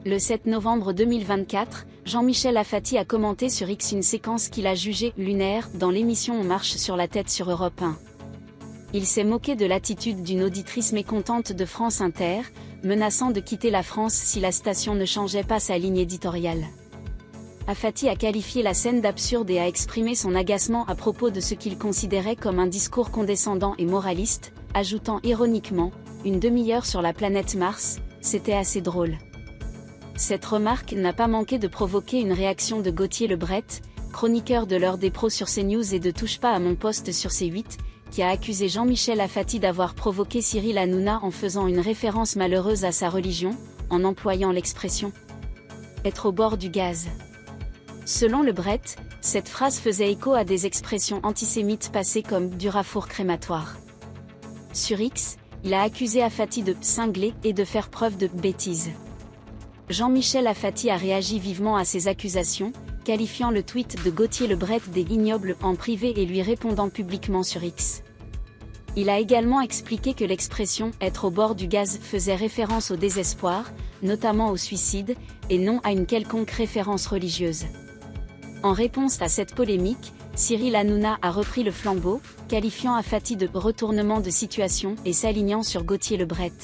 Le 7 novembre 2024, Jean-Michel Aphaty a commenté sur X une séquence qu'il a jugée lunaire dans l'émission On marche sur la tête sur Europe 1. Il s'est moqué de l'attitude d'une auditrice mécontente de France Inter, menaçant de quitter la France si la station ne changeait pas sa ligne éditoriale. Aphaty a qualifié la scène d'absurde et a exprimé son agacement à propos de ce qu'il considérait comme un discours condescendant et moraliste, ajoutant ironiquement « Une demi-heure sur la planète Mars, c'était assez drôle ». Cette remarque n'a pas manqué de provoquer une réaction de Gauthier Lebret, chroniqueur de l'heure des pros sur CNews et de Touche pas à mon poste sur C8, qui a accusé Jean-Michel Aphaty d'avoir provoqué Cyril Hanouna en faisant une référence malheureuse à sa religion, en employant l'expression « être au bord du gaz ». Selon Lebret, cette phrase faisait écho à des expressions antisémites passées comme « du rafour crématoire ». Sur X, il a accusé Aphaty de « cingler » et de faire preuve de « bêtise ». Jean-Michel Aphaty a réagi vivement à ces accusations, qualifiant le tweet de Gauthier Lebret d'ignoble en privé et lui répondant publiquement sur X. Il a également expliqué que l'expression « être au bord du gaz » faisait référence au désespoir, notamment au suicide, et non à une quelconque référence religieuse. En réponse à cette polémique, Cyril Hanouna a repris le flambeau, qualifiant Aphaty de « retournement de situation » et s'alignant sur Gauthier Lebret.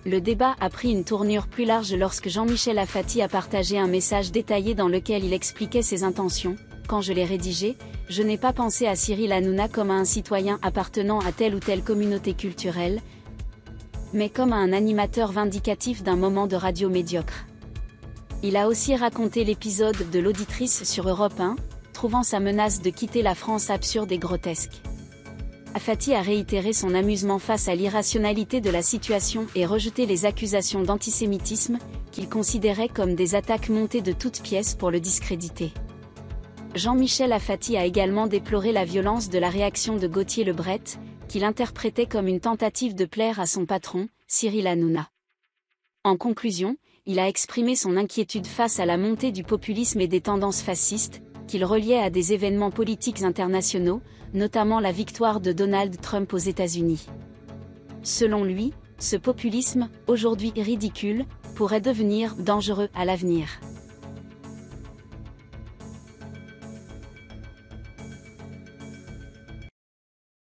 Le débat a pris une tournure plus large lorsque Jean-Michel Aphaty a partagé un message détaillé dans lequel il expliquait ses intentions. « Quand je l'ai rédigé, je n'ai pas pensé à Cyril Hanouna comme à un citoyen appartenant à telle ou telle communauté culturelle, mais comme à un animateur vindicatif d'un moment de radio médiocre. » Il a aussi raconté l'épisode de l'auditrice sur Europe 1, trouvant sa menace de quitter la France absurde et grotesque. Aphaty a réitéré son amusement face à l'irrationalité de la situation et rejeté les accusations d'antisémitisme, qu'il considérait comme des attaques montées de toutes pièces pour le discréditer. Jean-Michel Aphaty a également déploré la violence de la réaction de Gauthier Lebret, qu'il interprétait comme une tentative de plaire à son patron, Cyril Hanouna. En conclusion, il a exprimé son inquiétude face à la montée du populisme et des tendances fascistes, qu'il reliait à des événements politiques internationaux, notamment la victoire de Donald Trump aux États-Unis. Selon lui, ce populisme, aujourd'hui ridicule, pourrait devenir dangereux à l'avenir.